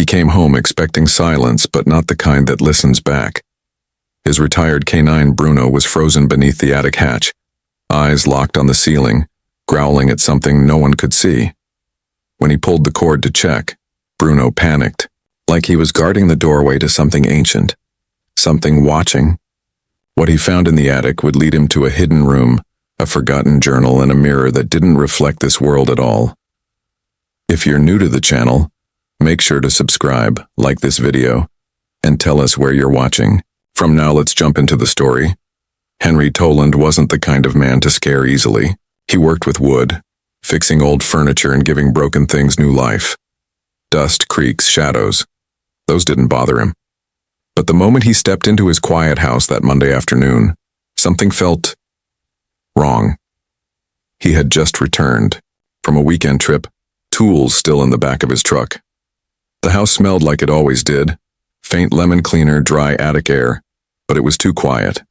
He came home expecting silence, but not the kind that listens back. His retired canine Bruno was frozen beneath the attic hatch, eyes locked on the ceiling, growling at something no one could see. When he pulled the cord to check, Bruno panicked, like he was guarding the doorway to something ancient, something watching. What he found in the attic would lead him to a hidden room, a forgotten journal, and a mirror that didn't reflect this world at all. If you're new to the channel, make sure to subscribe, like this video, and tell us where you're watching. From now, let's jump into the story. Henry Toland wasn't the kind of man to scare easily. He worked with wood, fixing old furniture and giving broken things new life. Dust, creaks, shadows, those didn't bother him. But the moment he stepped into his quiet house that Monday afternoon, something felt wrong. He had just returned from a weekend trip, tools still in the back of his truck. The house smelled like it always did, faint lemon cleaner, dry attic air, but it was too quiet.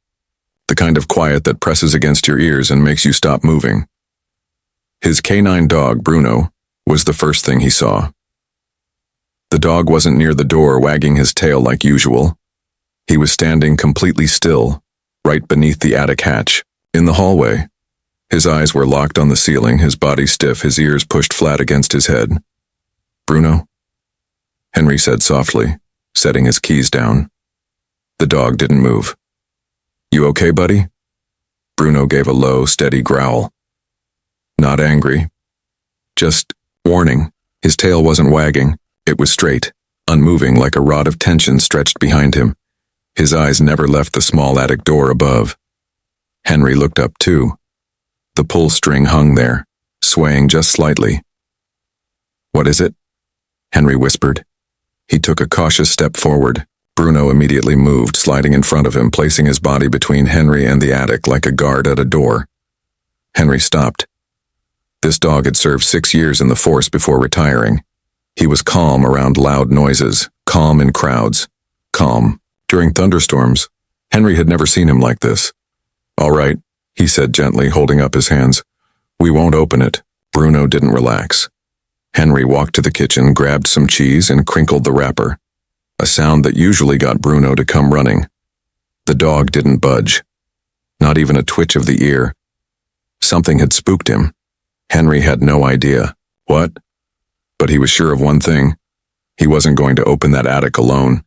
The kind of quiet that presses against your ears and makes you stop moving. His canine dog, Bruno, was the first thing he saw. The dog wasn't near the door wagging his tail like usual. He was standing completely still, right beneath the attic hatch, in the hallway. His eyes were locked on the ceiling, his body stiff, his ears pushed flat against his head. "Bruno?" Henry said softly, setting his keys down. The dog didn't move. "You okay, buddy?" Bruno gave a low, steady growl. Not angry. Just warning. His tail wasn't wagging. It was straight, unmoving like a rod of tension stretched behind him. His eyes never left the small attic door above. Henry looked up too. The pull string hung there, swaying just slightly. "What is it?" Henry whispered. He took a cautious step forward. Bruno immediately moved, sliding in front of him, placing his body between Henry and the attic like a guard at a door. Henry stopped. This dog had served 6 years in the force before retiring. He was calm around loud noises, calm in crowds, calm during thunderstorms. Henry had never seen him like this. "All right," he said gently, holding up his hands. "We won't open it." Bruno didn't relax. Henry walked to the kitchen, grabbed some cheese, and crinkled the wrapper, a sound that usually got Bruno to come running. The dog didn't budge, not even a twitch of the ear. Something had spooked him. Henry had no idea what, but he was sure of one thing. He wasn't going to open that attic alone.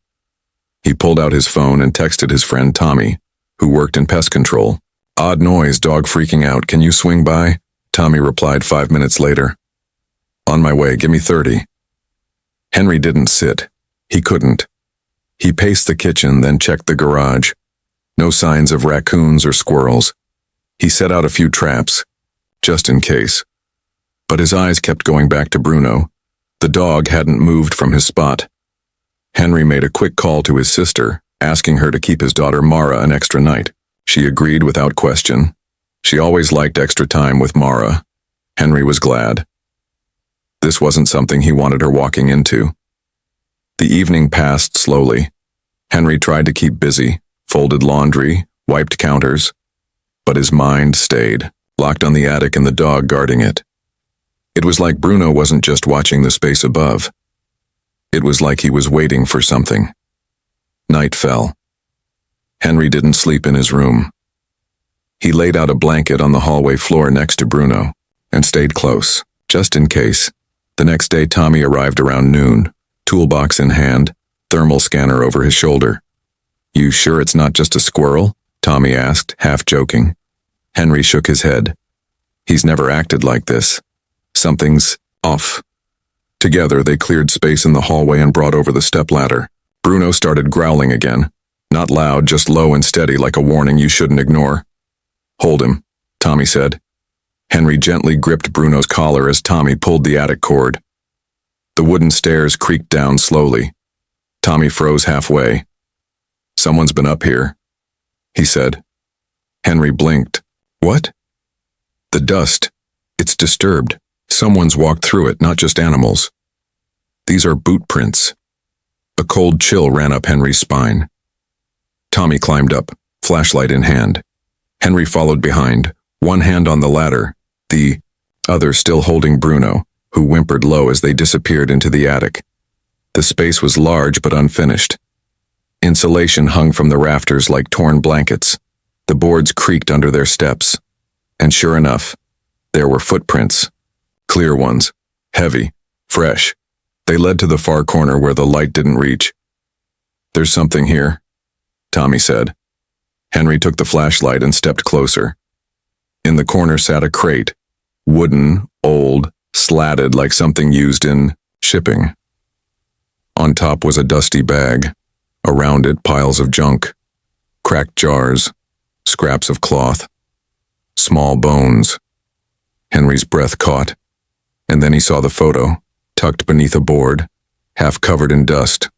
He pulled out his phone and texted his friend Tommy, who worked in pest control. "Odd noise, dog freaking out. Can you swing by?" Tommy replied 5 minutes later. "On my way, give me 30. Henry didn't sit. He couldn't. He paced the kitchen, then checked the garage. No signs of raccoons or squirrels. He set out a few traps, just in case. But his eyes kept going back to Bruno. The dog hadn't moved from his spot. Henry made a quick call to his sister, asking her to keep his daughter Mara an extra night. She agreed without question. She always liked extra time with Mara. Henry was glad. This wasn't something he wanted her walking into. The evening passed slowly. Henry tried to keep busy, folded laundry, wiped counters, but his mind stayed, locked on the attic and the dog guarding it. It was like Bruno wasn't just watching the space above. It was like he was waiting for something. Night fell. Henry didn't sleep in his room. He laid out a blanket on the hallway floor next to Bruno and stayed close, just in case. The next day, Tommy arrived around noon, toolbox in hand, thermal scanner over his shoulder. "You sure it's not just a squirrel?" Tommy asked, half joking. Henry shook his head. He's never acted like this. Something's off. Together, they cleared space in the hallway and brought over the stepladder. Bruno started growling again. Not loud, just low and steady, like a warning you shouldn't ignore. "Hold him," Tommy said. Henry gently gripped Bruno's collar as Tommy pulled the attic cord. The wooden stairs creaked down slowly. Tommy froze halfway. "Someone's been up here," he said. Henry blinked. "What?" "The dust. It's disturbed. Someone's walked through it, not just animals. These are boot prints." A cold chill ran up Henry's spine. Tommy climbed up, flashlight in hand. Henry followed behind, one hand on the ladder, the other still holding Bruno, who whimpered low as they disappeared into the attic. The space was large but unfinished. Insulation hung from the rafters like torn blankets. The boards creaked under their steps. And sure enough, there were footprints. Clear ones. Heavy. Fresh. They led to the far corner where the light didn't reach. "There's something here," Tommy said. Henry took the flashlight and stepped closer. In the corner sat a crate. Wooden, old, slatted like something used in shipping. On top was a dusty bag. Around it, piles of junk. Cracked jars. Scraps of cloth. Small bones. Henry's breath caught, and then he saw the photo, tucked beneath a board, half covered in dust.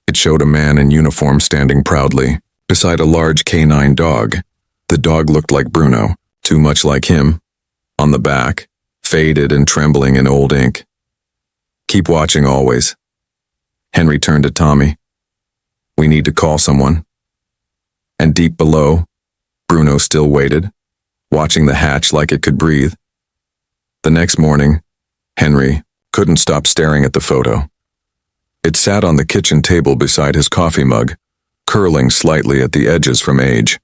It showed a man in uniform standing proudly, beside a large canine dog. The dog looked like Bruno, too much like him. On the back, faded and trembling in old ink. "Keep watching always." Henry turned to Tommy. "We need to call someone." And deep below, Bruno still waited, watching the hatch like it could breathe. The next morning, Henry couldn't stop staring at the photo. It sat on the kitchen table beside his coffee mug, curling slightly at the edges from age.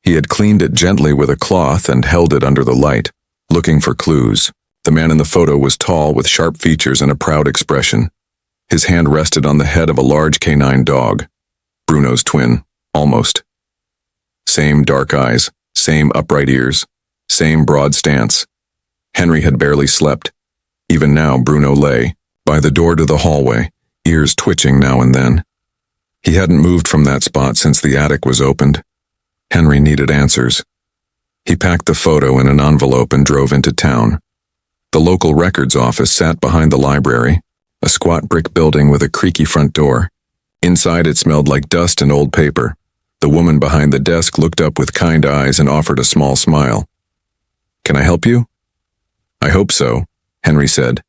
He had cleaned it gently with a cloth and held it under the light, looking for clues. The man in the photo was tall with sharp features and a proud expression. His hand rested on the head of a large canine dog. Bruno's twin, almost. Same dark eyes, same upright ears, same broad stance. Henry had barely slept. Even now, Bruno lay, by the door to the hallway, ears twitching now and then. He hadn't moved from that spot since the attic was opened. Henry needed answers. He packed the photo in an envelope and drove into town. The local records office sat behind the library, a squat brick building with a creaky front door. Inside it smelled like dust and old paper. The woman behind the desk looked up with kind eyes and offered a small smile. "Can I help you?" "I hope so," Henry said.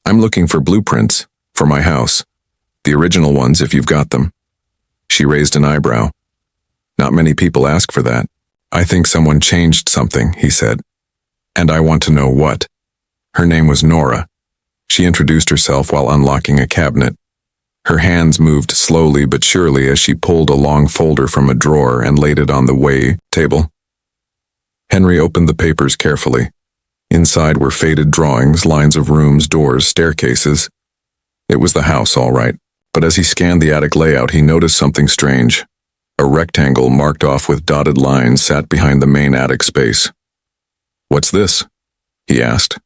"I'm looking for blueprints, for my house. The original ones, if you've got them." She raised an eyebrow. "Not many people ask for that." "I think someone changed something," he said. "And I want to know what." Her name was Nora. She introduced herself while unlocking a cabinet. Her hands moved slowly but surely as she pulled a long folder from a drawer and laid it on the way table. Henry opened the papers carefully. Inside were faded drawings, lines of rooms, doors, staircases. It was the house, all right, but as he scanned the attic layout, he noticed something strange. A rectangle marked off with dotted lines sat behind the main attic space. "What's this?" he asked.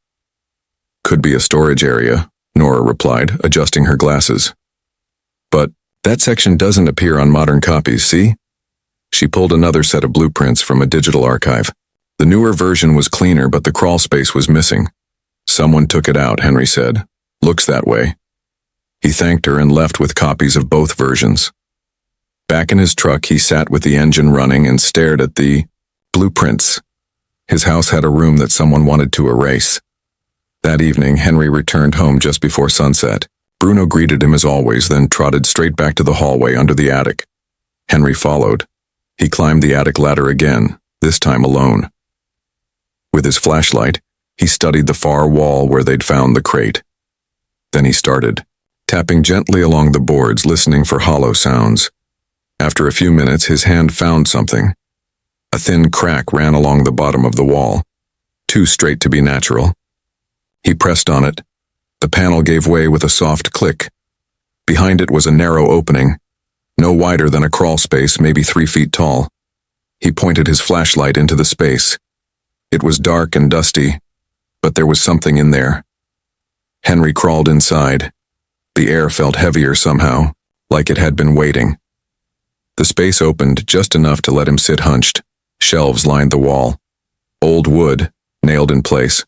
"Could be a storage area," Nora replied, adjusting her glasses. "But that section doesn't appear on modern copies, see?" She pulled another set of blueprints from a digital archive. The newer version was cleaner, but the crawl space was missing. "Someone took it out," Henry said. "Looks that way." He thanked her and left with copies of both versions. Back in his truck, he sat with the engine running and stared at the blueprints. His house had a room that someone wanted to erase. That evening, Henry returned home just before sunset. Bruno greeted him as always, then trotted straight back to the hallway under the attic. Henry followed. He climbed the attic ladder again, this time alone. With his flashlight, he studied the far wall where they'd found the crate. Then he started, tapping gently along the boards, listening for hollow sounds. After a few minutes, his hand found something. A thin crack ran along the bottom of the wall, too straight to be natural. He pressed on it. The panel gave way with a soft click. Behind it was a narrow opening, no wider than a crawl space, maybe 3 feet tall. He pointed his flashlight into the space. It was dark and dusty, but there was something in there. Henry crawled inside. The air felt heavier somehow, like it had been waiting. The space opened just enough to let him sit hunched. Shelves lined the wall. Old wood, nailed in place.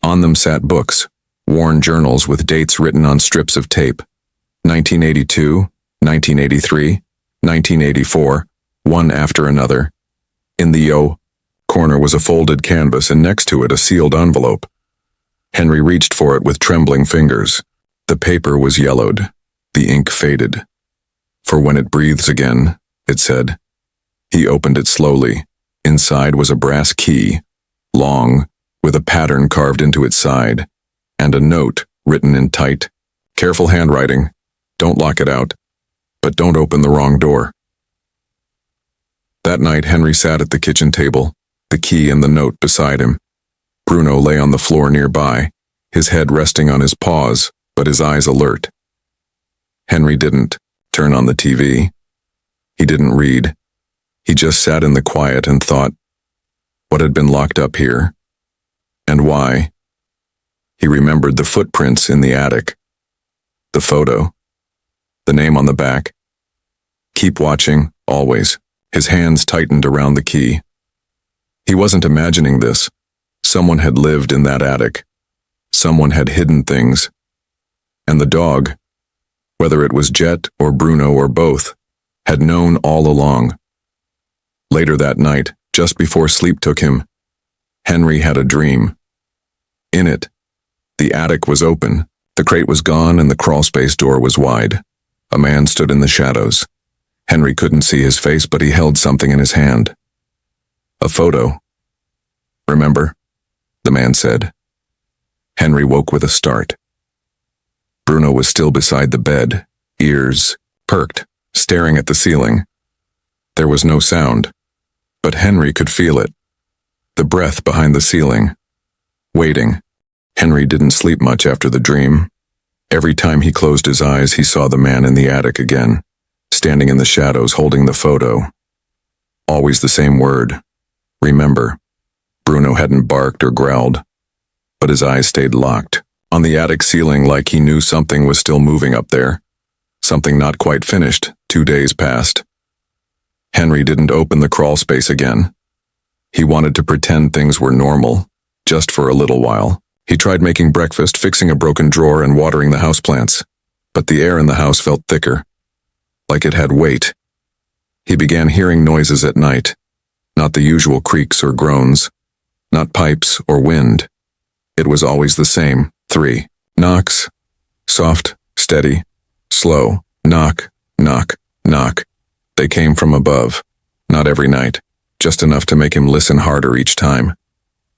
On them sat books, worn journals with dates written on strips of tape. 1982, 1983, 1984, one after another. In the corner was a folded canvas and next to it a sealed envelope. Henry reached for it with trembling fingers. The paper was yellowed. The ink faded. "For when it breathes again," it said. He opened it slowly. Inside was a brass key, long, with a pattern carved into its side, and a note written in tight, Careful handwriting. Don't lock it out. But don't open the wrong door. That night, Henry sat at the kitchen table, the key and the note beside him. Bruno lay on the floor nearby, his head resting on his paws, but his eyes alert. Henry didn't turn on the TV. He didn't read. He just sat in the quiet and thought, what had been locked up here? And why? He remembered the footprints in the attic. The photo. The name on the back. Keep watching, always. His hands tightened around the key. He wasn't imagining this. Someone had lived in that attic. Someone had hidden things. And the dog, whether it was Jet or Bruno or both, had known all along. Later that night, just before sleep took him, Henry had a dream. In it, the attic was open, the crate was gone, and the crawlspace door was wide. A man stood in the shadows. Henry couldn't see his face, but he held something in his hand. A photo. Remember? The man said. Henry woke with a start. Bruno was still beside the bed, ears perked, staring at the ceiling. There was no sound, but Henry could feel it. The breath behind the ceiling. Waiting. Henry didn't sleep much after the dream. Every time he closed his eyes, he saw the man in the attic again, standing in the shadows holding the photo. Always the same word. Remember. Bruno hadn't barked or growled, but his eyes stayed locked on the attic ceiling like he knew something was still moving up there. Something not quite finished. 2 days passed. Henry didn't open the crawl space again. He wanted to pretend things were normal, just for a little while. He tried making breakfast, fixing a broken drawer, and watering the houseplants. But the air in the house felt thicker, like it had weight. He began hearing noises at night, not the usual creaks or groans, not pipes or wind. It was always the same. 3 knocks. Soft, steady, slow. Knock, knock, knock. They came from above. Not every night, just enough to make him listen harder each time.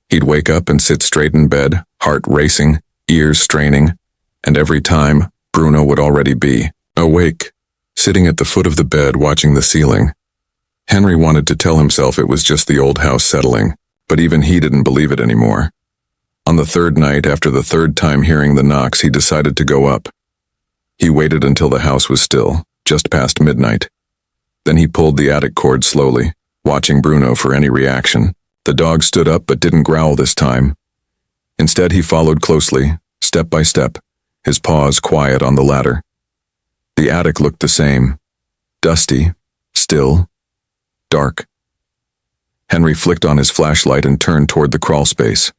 He'd wake up and sit straight in bed, heart racing, ears straining, and every time, Bruno would already be awake, sitting at the foot of the bed watching the ceiling. Henry wanted to tell himself it was just the old house settling, but even he didn't believe it anymore. On the third night, after the third time hearing the knocks, he decided to go up. He waited until the house was still, just past midnight. Then he pulled the attic cord slowly, watching Bruno for any reaction. The dog stood up but didn't growl this time. Instead, he followed closely, step by step, his paws quiet on the ladder. The attic looked the same. Dusty, still, dark. Henry flicked on his flashlight and turned toward the crawl space.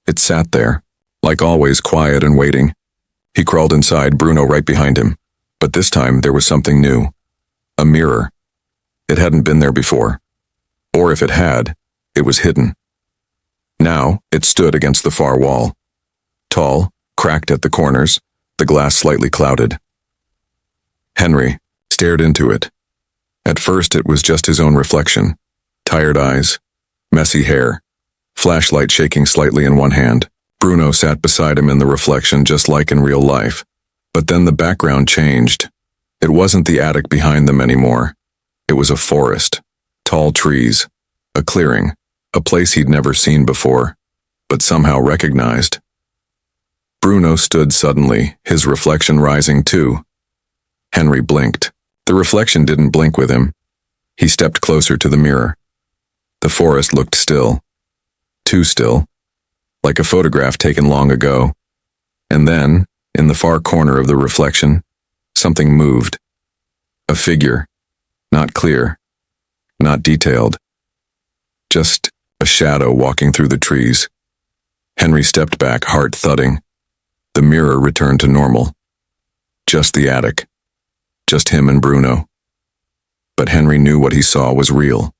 It sat there, like always, quiet and waiting. He crawled inside, Bruno right behind him. But this time there was something new. A mirror. It hadn't been there before. Or if it had, it was hidden. Now, it stood against the far wall. Tall, cracked at the corners, the glass slightly clouded. Henry stared into it. At first it was just his own reflection. Tired eyes, messy hair, flashlight shaking slightly in one hand. Bruno sat beside him in the reflection just like in real life. But then the background changed. It wasn't the attic behind them anymore. It was a forest, tall trees, a clearing, a place he'd never seen before, but somehow recognized. Bruno stood suddenly, his reflection rising too. Henry blinked. The reflection didn't blink with him. He stepped closer to the mirror. The forest looked still. Too still. Like a photograph taken long ago. And then, in the far corner of the reflection, something moved. A figure. Not clear. Not detailed. Just a shadow walking through the trees. Henry stepped back, heart thudding. The mirror returned to normal. Just the attic. Just him and Bruno. But Henry knew what he saw was real.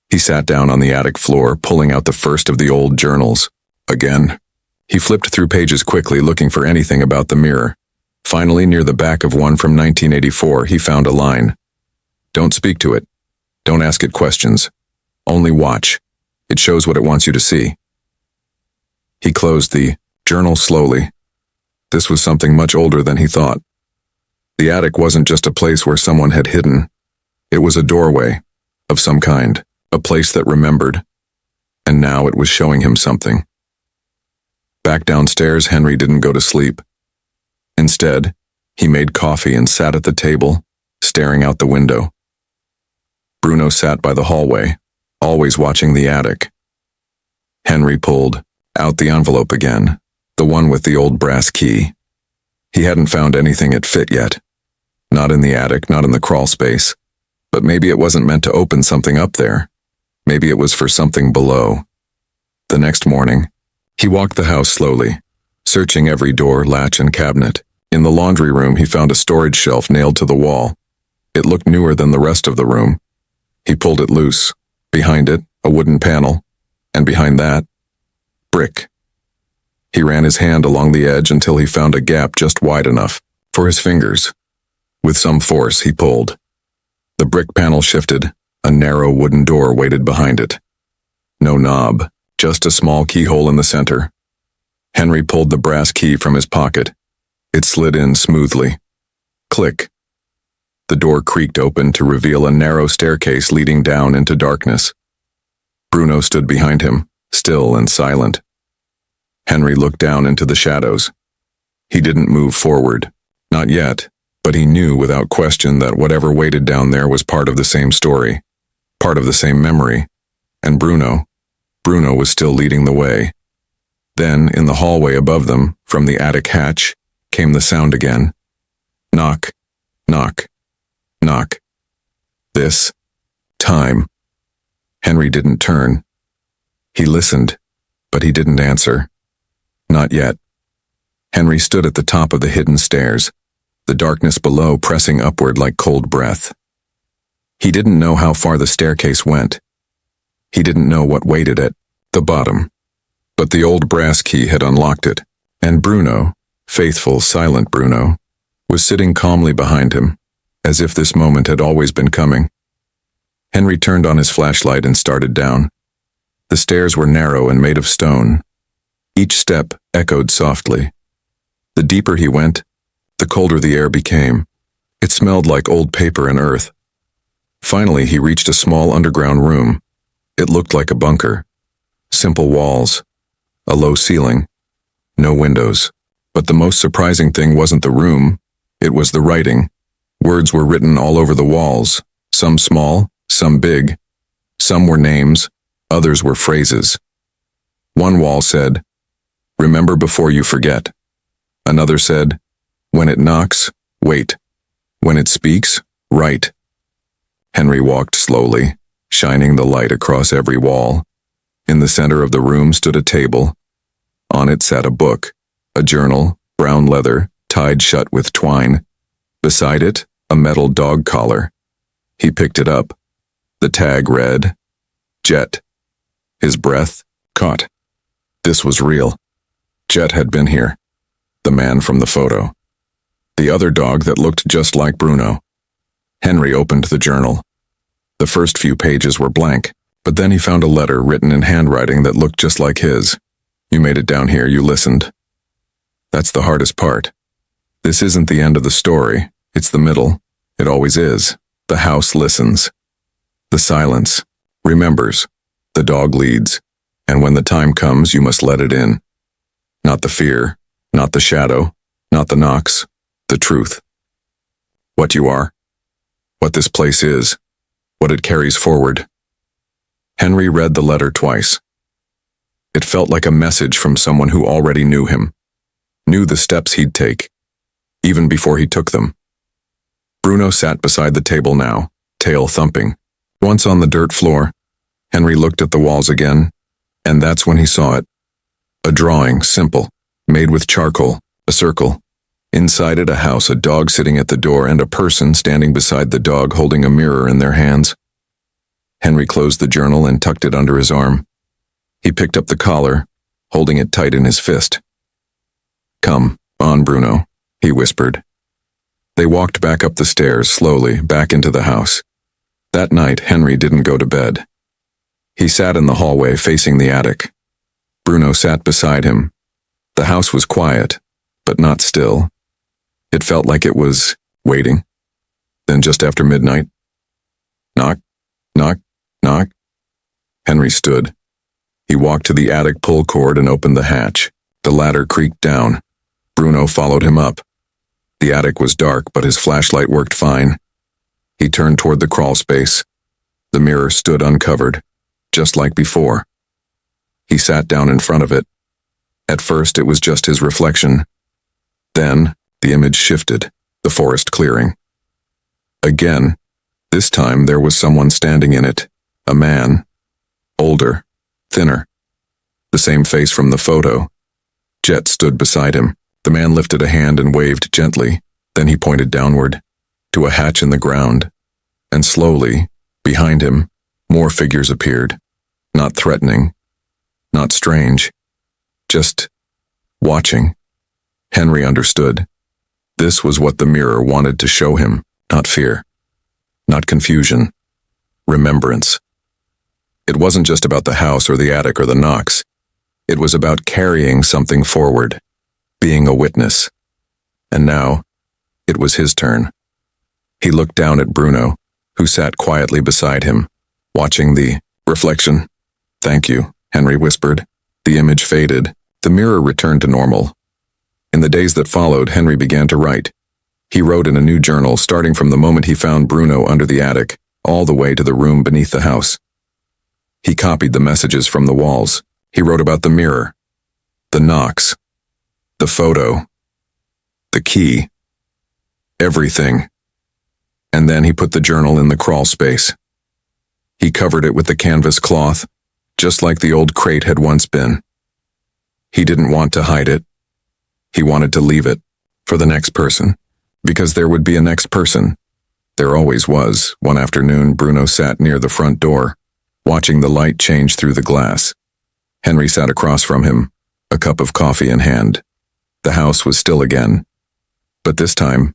He sat down on the attic floor, pulling out the first of the old journals. Again. He flipped through pages quickly, looking for anything about the mirror. Finally, near the back of one from 1984, he found a line. Don't speak to it. Don't ask it questions. Only watch. It shows what it wants you to see. He closed the journal slowly. This was something much older than he thought. The attic wasn't just a place where someone had hidden. It was a doorway, of some kind, a place that remembered. And now it was showing him something. Back downstairs, Henry didn't go to sleep. Instead, he made coffee and sat at the table, staring out the window. Bruno sat by the hallway, always watching the attic. Henry pulled out the envelope again, the one with the old brass key. He hadn't found anything it fit yet. Not in the attic, not in the crawl space. But maybe it wasn't meant to open something up there. Maybe it was for something below. The next morning, he walked the house slowly, searching every door, latch, and cabinet. In the laundry room, he found a storage shelf nailed to the wall. It looked newer than the rest of the room. He pulled it loose. Behind it, a wooden panel. And behind that, brick. He ran his hand along the edge until he found a gap just wide enough for his fingers. With some force, he pulled. The brick panel shifted. A narrow wooden door waited behind it. No knob, just a small keyhole in the center. Henry pulled the brass key from his pocket. It slid in smoothly. Click. The door creaked open to reveal a narrow staircase leading down into darkness. Bruno stood behind him, still and silent. Henry looked down into the shadows. He didn't move forward. Not yet, but he knew without question that whatever waited down there was part of the same story, part of the same memory. And Bruno was still leading the way. Then, in the hallway above them, from the attic hatch, came the sound again. Knock, knock, knock. This time. Henry didn't turn. He listened, but he didn't answer. Not yet. Henry stood at the top of the hidden stairs, the darkness below pressing upward like cold breath. He didn't know how far the staircase went. He didn't know what waited at the bottom. But the old brass key had unlocked it, and Bruno, faithful, silent Bruno, was sitting calmly behind him, as if this moment had always been coming. Henry turned on his flashlight and started down. The stairs were narrow and made of stone. Each step echoed softly. The deeper he went, the colder the air became. It smelled like old paper and earth. Finally, he reached a small underground room. It looked like a bunker. Simple walls, a low ceiling, no windows. But the most surprising thing wasn't the room, it was the writing. Words were written all over the walls, some small, some big. Some were names, others were phrases. One wall said, "Remember before you forget." Another said, "When it knocks, wait. When it speaks, write." Henry walked slowly, shining the light across every wall. In the center of the room stood a table. On it sat a book, a journal, brown leather, tied shut with twine. Beside it, a metal dog collar. He picked it up. The tag read, Jet. His breath caught. This was real. Jet had been here. The man from the photo. The other dog that looked just like Bruno. Henry opened the journal. The first few pages were blank, but then he found a letter written in handwriting that looked just like his. "You made it down here, you listened." That's the hardest part. This isn't the end of the story, it's the middle. It always is. The house listens. The silence remembers. The dog leads. And when the time comes, you must let it in. Not the fear, not the shadow, not the knocks, the truth. What you are. What this place is. What it carries forward. Henry read the letter twice. It felt like a message from someone who already knew him. Knew the steps he'd take, even before he took them. Bruno sat beside the table now, tail thumping. Once on the dirt floor, Henry looked at the walls again, and that's when he saw it. A drawing, simple, made with charcoal, a circle. Inside it a house, a dog sitting at the door, and a person standing beside the dog holding a mirror in their hands. Henry closed the journal and tucked it under his arm. He picked up the collar, holding it tight in his fist. "Come on, Bruno," he whispered. They walked back up the stairs, slowly, back into the house. That night, Henry didn't go to bed. He sat in the hallway facing the attic. Bruno sat beside him. The house was quiet. but not still. It felt like it was waiting. Then just after midnight, knock, knock, knock. Henry stood. He walked to the attic pull cord and opened the hatch. The ladder creaked down. Bruno followed him up. The attic was dark, but his flashlight worked fine. He turned toward the crawl space. The mirror stood uncovered, just like before. He sat down in front of it. At first, it was just his reflection. Then, the image shifted, the forest clearing. Again, this time there was someone standing in it, a man. Older, thinner. The same face from the photo. Jet stood beside him. The man lifted a hand and waved gently. Then he pointed downward, to a hatch in the ground. And slowly, behind him, more figures appeared. Not threatening, not strange, just watching. Henry understood. This was what the mirror wanted to show him, not fear, not confusion, remembrance. It wasn't just about the house or the attic or the knocks. It was about carrying something forward, being a witness. And now, it was his turn. He looked down at Bruno, who sat quietly beside him, watching the reflection. "Thank you," Henry whispered. The image faded. The mirror returned to normal. In the days that followed, Henry began to write. He wrote in a new journal, starting from the moment he found Bruno under the attic, all the way to the room beneath the house. He copied the messages from the walls. He wrote about the mirror, the knocks, the photo, the key, everything. And then he put the journal in the crawl space. He covered it with the canvas cloth, just like the old crate had once been. He didn't want to hide it. He wanted to leave it for the next person, because there would be a next person. There always was. One afternoon, Bruno sat near the front door, watching the light change through the glass. Henry sat across from him, a cup of coffee in hand. The house was still again. But this time,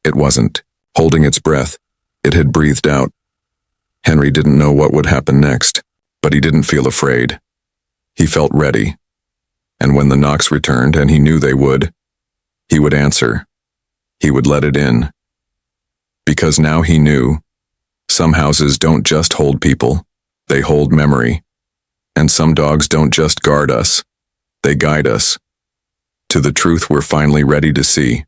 it wasn't. Holding its breath, it had breathed out. Henry didn't know what would happen next, but he didn't feel afraid. He felt ready. And when the knocks returned, and he knew they would, he would answer. He would let it in. Because now he knew, some houses don't just hold people, they hold memory. And some dogs don't just guard us, they guide us to the truth we're finally ready to see.